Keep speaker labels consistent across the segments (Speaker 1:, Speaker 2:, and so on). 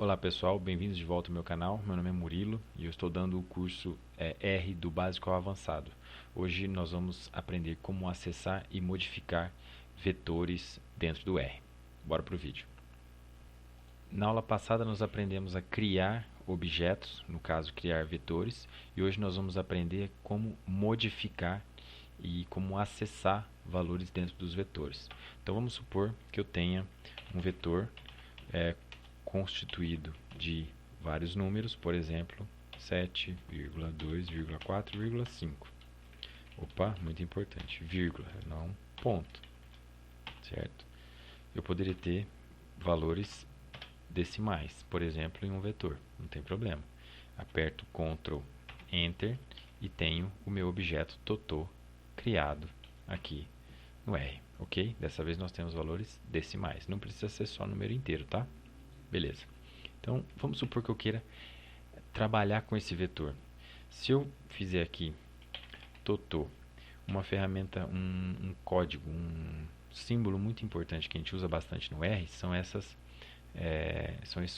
Speaker 1: Olá pessoal, bem-vindos de volta ao meu canal. Meu nome é Murilo e eu estou dando o curso R do básico ao avançado. Hoje nós vamos aprender como acessar e modificar vetores dentro do R. Bora para o vídeo. Na aula passada nós aprendemos a criar objetos, no caso criar vetores, e hoje nós vamos aprender como modificar e como acessar valores dentro dos vetores. Então vamos supor que eu tenha um vetor constituído de vários números, por exemplo, 7,2,4,5. Opa, muito importante, vírgula, não ponto, certo? Eu poderia ter valores decimais, por exemplo, em um vetor, não tem problema. Aperto Ctrl Enter e tenho o meu objeto Totô criado aqui no R, ok? Dessa vez nós temos valores decimais, não precisa ser só número inteiro, tá? Beleza. Então, vamos supor que eu queira trabalhar com esse vetor. Se eu fizer aqui Totô, uma ferramenta, um código, um símbolo muito importante que a gente usa bastante no R, são esses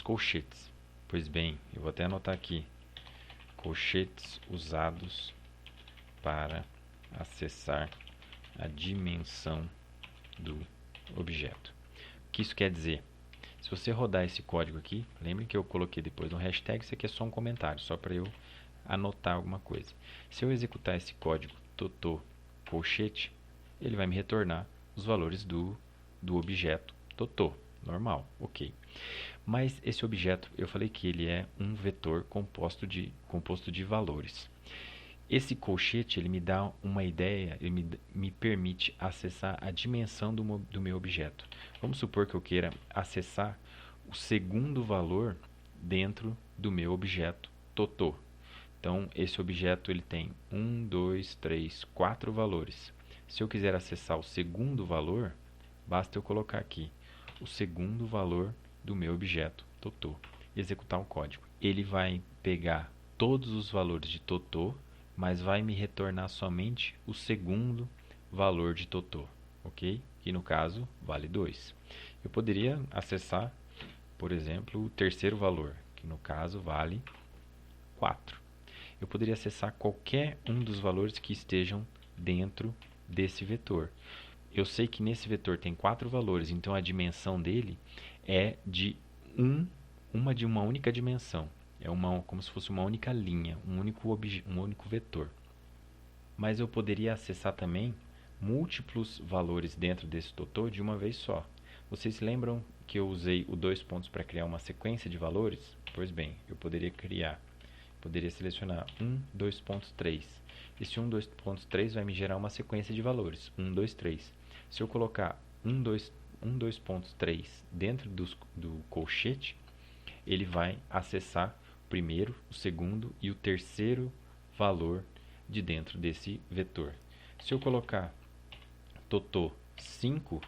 Speaker 1: colchetes. Pois bem, eu vou até anotar aqui, colchetes usados para acessar a dimensão do objeto. O que isso quer dizer? Se você rodar esse código aqui, lembre que eu coloquei depois um hashtag, isso aqui é só um comentário, só para eu anotar alguma coisa. Se eu executar esse código Totô colchete, ele vai me retornar os valores do objeto Totô, normal, ok. Mas esse objeto, eu falei que ele é um vetor composto de valores. Esse colchete ele me dá uma ideia, ele me permite acessar a dimensão do meu objeto. Vamos supor que eu queira acessar o segundo valor dentro do meu objeto Totô. Então, esse objeto ele tem 1, 2, 3, 4 valores. Se eu quiser acessar o segundo valor, basta eu colocar aqui o segundo valor do meu objeto Totô e executar o código. Ele vai pegar todos os valores de Totô, mas vai me retornar somente o segundo valor de Totô, ok? Que no caso vale 2. Eu poderia acessar, por exemplo, o terceiro valor, que no caso vale 4. Eu poderia acessar qualquer um dos valores que estejam dentro desse vetor. Eu sei que nesse vetor tem 4 valores, então a dimensão dele é de uma única dimensão. É como se fosse uma única linha, um único vetor. Mas eu poderia acessar também múltiplos valores dentro desse Totô de uma vez só. Vocês lembram que eu usei o 2 pontos para criar uma sequência de valores? Pois bem, eu poderia selecionar 1, 2.3. Esse 1, 2.3 vai me gerar uma sequência de valores, 1, 2, 3. Se eu colocar 2.3 dentro do colchete, ele vai acessar o primeiro, o segundo e o terceiro valor de dentro desse vetor. Se eu colocar Totô 5,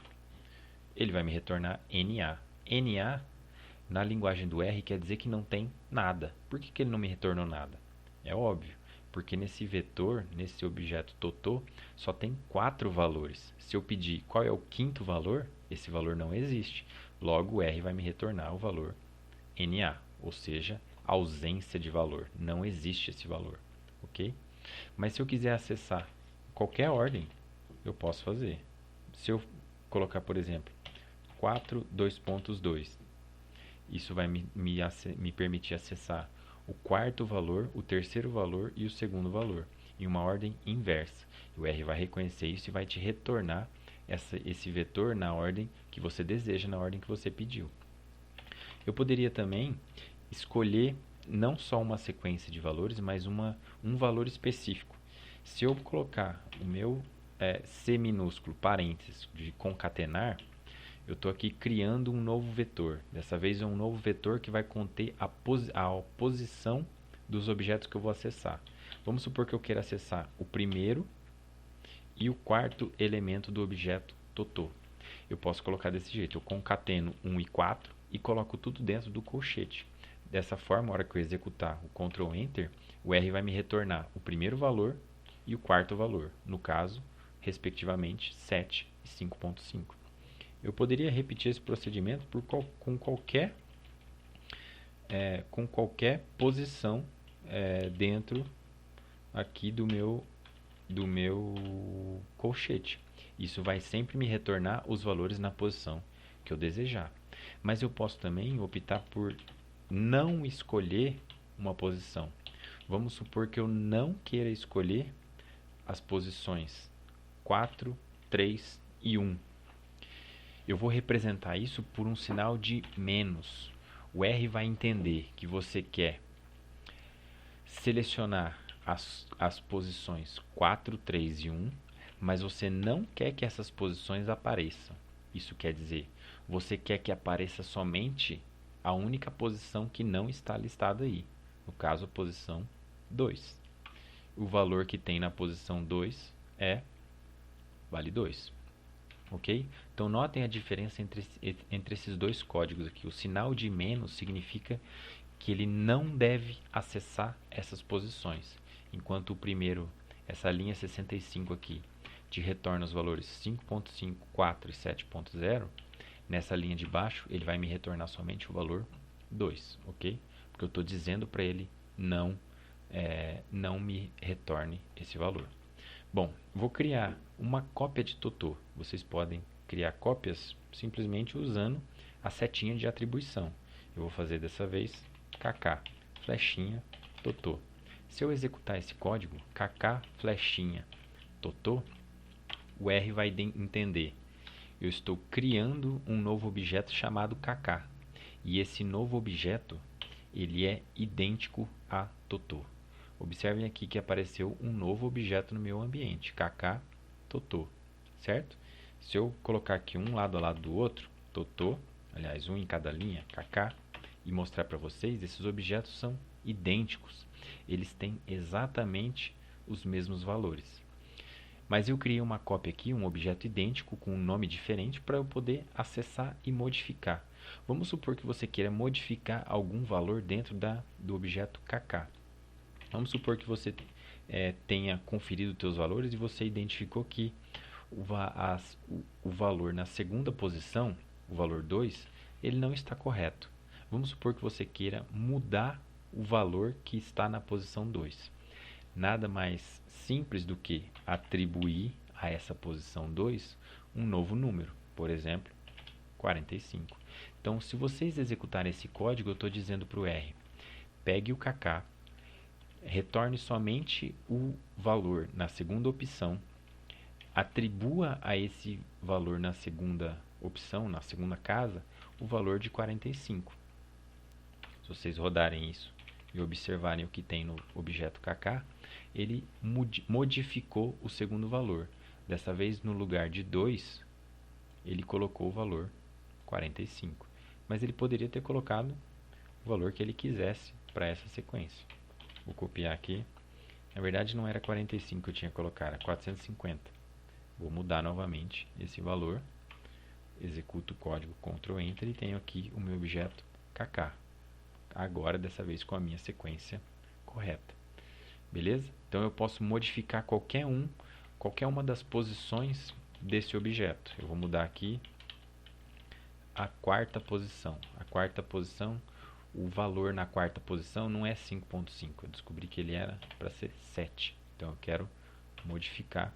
Speaker 1: ele vai me retornar NA. NA, na linguagem do R, quer dizer que não tem nada. Por que ele não me retornou nada? É óbvio, porque nesse vetor, nesse objeto Totô, só tem 4 valores. Se eu pedir qual é o quinto valor, esse valor não existe. Logo, o R vai me retornar o valor NA, ou seja, ausência de valor. Não existe esse valor, ok? Mas se eu quiser acessar qualquer ordem, eu posso fazer. Se eu colocar, por exemplo, 4, 2.2, isso vai me permitir acessar o quarto valor, o terceiro valor e o segundo valor, em uma ordem inversa. O R vai reconhecer isso e vai te retornar esse vetor na ordem que você deseja, na ordem que você pediu. Eu poderia também escolher não só uma sequência de valores, mas um valor específico. Se eu colocar o meu C minúsculo, parênteses, de concatenar, eu estou aqui criando um novo vetor. Dessa vez é um novo vetor que vai conter a posição dos objetos que eu vou acessar. Vamos supor que eu queira acessar o primeiro e o quarto elemento do objeto Totô. Eu posso colocar desse jeito, eu concateno 1 e 4 e coloco tudo dentro do colchete. Dessa forma, na hora que eu executar o Ctrl Enter, o R vai me retornar o primeiro valor e o quarto valor, no caso, respectivamente, 7 e 5.5. Eu poderia repetir esse procedimento com qualquer com qualquer posição dentro aqui do meu colchete. Isso vai sempre me retornar os valores na posição que eu desejar. Mas eu posso também optar por não escolher uma posição. Vamos supor que eu não queira escolher as posições 4, 3 e 1. Eu vou representar isso por um sinal de menos. O R vai entender que você quer selecionar as posições 4, 3 e 1, mas você não quer que essas posições apareçam. Isso quer dizer, você quer que apareça somente a única posição que não está listada aí. No caso, a posição 2. O valor que tem na posição 2 vale 2. Ok? Então, notem a diferença entre esses dois códigos aqui. O sinal de menos significa que ele não deve acessar essas posições, enquanto o primeiro, essa linha 65 aqui, te retorna os valores 5.5, 4 e 7.0, nessa linha de baixo ele vai me retornar somente o valor 2, ok? Porque eu estou dizendo para ele não me retorne esse valor. Bom, vou criar uma cópia de Totô. Vocês podem criar cópias simplesmente usando a setinha de atribuição. Eu vou fazer dessa vez kk, flechinha, Totô. Se eu executar esse código, kk, flechinha, Totô, o R vai entender. Eu estou criando um novo objeto chamado kk. E esse novo objeto, ele é idêntico a Totô. Observem aqui que apareceu um novo objeto no meu ambiente, kk, Totô, certo? Se eu colocar aqui um lado a lado do outro, Totô, aliás, um em cada linha, kk, e mostrar para vocês, esses objetos são idênticos. Eles têm exatamente os mesmos valores. Mas eu criei uma cópia aqui, um objeto idêntico com um nome diferente para eu poder acessar e modificar. Vamos supor que você queira modificar algum valor dentro do objeto kk. Vamos supor que você tenha conferido os seus valores e você identificou que o valor na segunda posição, o valor 2, ele não está correto. Vamos supor que você queira mudar o valor que está na posição 2. Nada mais simples do que atribuir a essa posição 2 um novo número, por exemplo, 45. Então, se vocês executarem esse código, eu estou dizendo para o R, pegue o kk, retorne somente o valor na segunda opção, atribua a esse valor na segunda opção, na segunda casa, o valor de 45. Se vocês rodarem isso e observarem o que tem no objeto kk, ele modificou o segundo valor. Dessa vez, no lugar de 2, ele colocou o valor 45. Mas ele poderia ter colocado o valor que ele quisesse para essa sequência. Vou copiar aqui. Na verdade, não era 45 que eu tinha que colocar, era 450. Vou mudar novamente esse valor. Executo o código Ctrl Enter e tenho aqui o meu objeto kk. Agora, dessa vez, com a minha sequência correta. Beleza? Então, eu posso modificar qualquer uma das posições desse objeto. Eu vou mudar aqui a quarta posição. A quarta posição, o valor na quarta posição não é 5.5. Eu descobri que ele era para ser 7. Então, eu quero modificar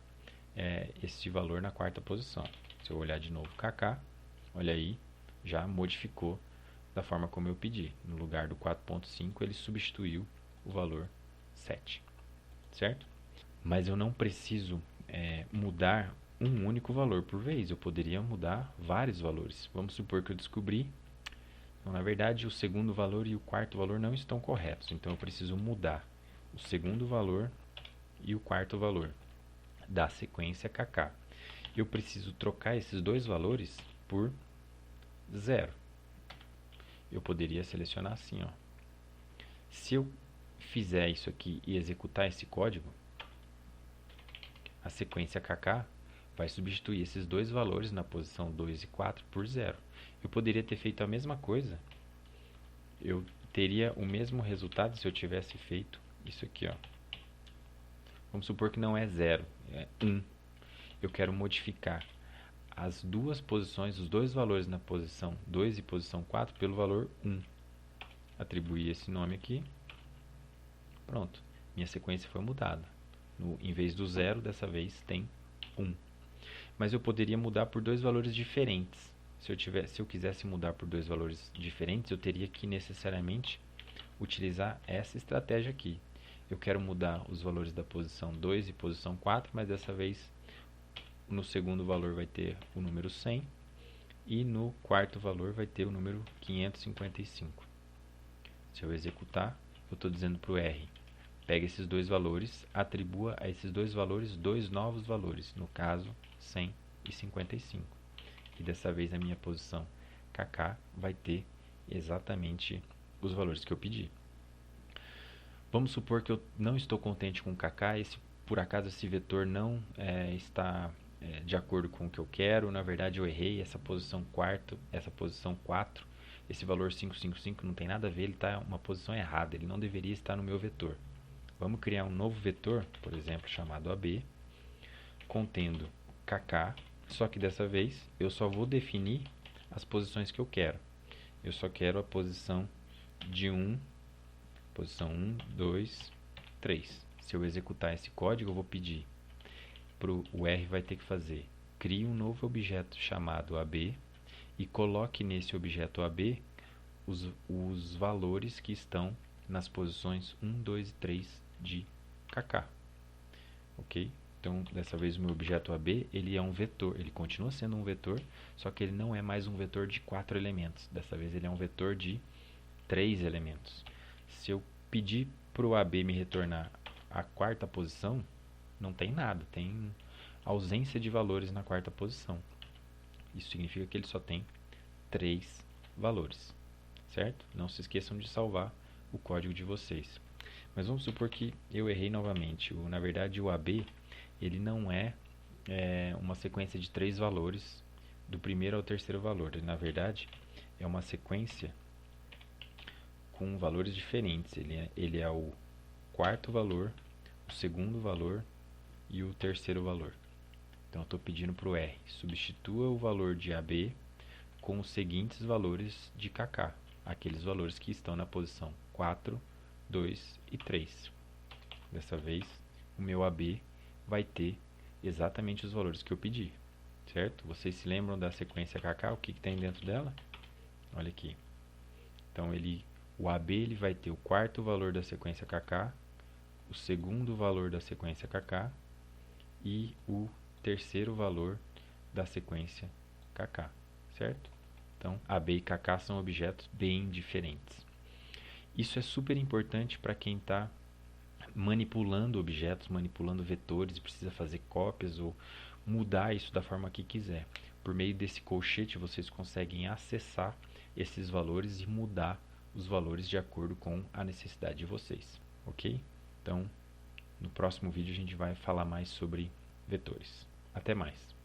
Speaker 1: esse valor na quarta posição. Se eu olhar de novo kk, olha aí, já modificou da forma como eu pedi. No lugar do 4.5, ele substituiu o valor 7. Certo? Mas eu não preciso mudar um único valor por vez. Eu poderia mudar vários valores. Vamos supor que eu descobri, então, na verdade, o segundo valor e o quarto valor não estão corretos. Então, eu preciso mudar o segundo valor e o quarto valor da sequência kk. Eu preciso trocar esses dois valores por 0. Eu poderia selecionar assim, ó. Se eu fizer isso aqui e executar esse código, a sequência kk vai substituir esses dois valores na posição 2 e 4 por 0. Eu poderia ter feito a mesma coisa. Eu teria o mesmo resultado se eu tivesse feito isso aqui, ó. Vamos supor que não é 0, é 1. Eu quero modificar as duas posições, os dois valores na posição 2 e posição 4 pelo valor 1. atribuir esse nome aqui. Pronto, minha sequência foi mudada. Em vez do 0, dessa vez tem 1. Mas eu poderia mudar por dois valores diferentes. Se eu quisesse mudar por dois valores diferentes, eu teria que necessariamente utilizar essa estratégia aqui. Eu quero mudar os valores da posição 2 e posição 4, mas dessa vez no segundo valor vai ter o número 100 e no quarto valor vai ter o número 555. Se eu executar, eu estou dizendo para o R, pega esses dois valores, atribua a esses dois valores dois novos valores, no caso 100 e 55. E dessa vez a minha posição KK vai ter exatamente os valores que eu pedi. Vamos supor que eu não estou contente com KK, por acaso esse vetor não está de acordo com o que eu quero, na verdade eu errei, essa posição 4, esse valor 555 não tem nada a ver, ele está em uma posição errada, ele não deveria estar no meu vetor. Vamos criar um novo vetor, por exemplo, chamado AB, contendo KK, só que dessa vez eu só vou definir as posições que eu quero. Eu só quero a posição de 1, posição 1, 2, 3. Se eu executar esse código, eu vou pedir o R vai ter que fazer, crie um novo objeto chamado AB e coloque nesse objeto AB os valores que estão nas posições 1, 2 e 3 de KK. Ok? Então, dessa vez o meu objeto AB, ele é um vetor, ele continua sendo um vetor, só que ele não é mais um vetor de 4 elementos. Dessa vez ele é um vetor de 3 elementos. Se eu pedir para o AB me retornar a quarta posição, não tem nada, tem ausência de valores na quarta posição. Isso significa que ele só tem 3 valores, certo? Não se esqueçam de salvar o código de vocês. Mas vamos supor que eu errei novamente. Na verdade, o AB ele não é uma sequência de 3 valores do primeiro ao terceiro valor. Ele, na verdade, é uma sequência com valores diferentes. Ele é o quarto valor, o segundo valor e o terceiro valor. Então eu estou pedindo para o R, substitua o valor de AB com os seguintes valores de KK, aqueles valores que estão na posição 4, 2 e 3. Dessa vez, o meu AB vai ter exatamente os valores que eu pedi, certo? Vocês se lembram da sequência KK? O que tem dentro dela? Olha aqui. Então, o AB ele vai ter o quarto valor da sequência KK, o segundo valor da sequência KK e o terceiro valor da sequência KK, certo? Então, AB e KK são objetos bem diferentes. Isso é super importante para quem está manipulando objetos, manipulando vetores e precisa fazer cópias ou mudar isso da forma que quiser. Por meio desse colchete vocês conseguem acessar esses valores e mudar os valores de acordo com a necessidade de vocês, ok? Então, no próximo vídeo a gente vai falar mais sobre vetores. Até mais!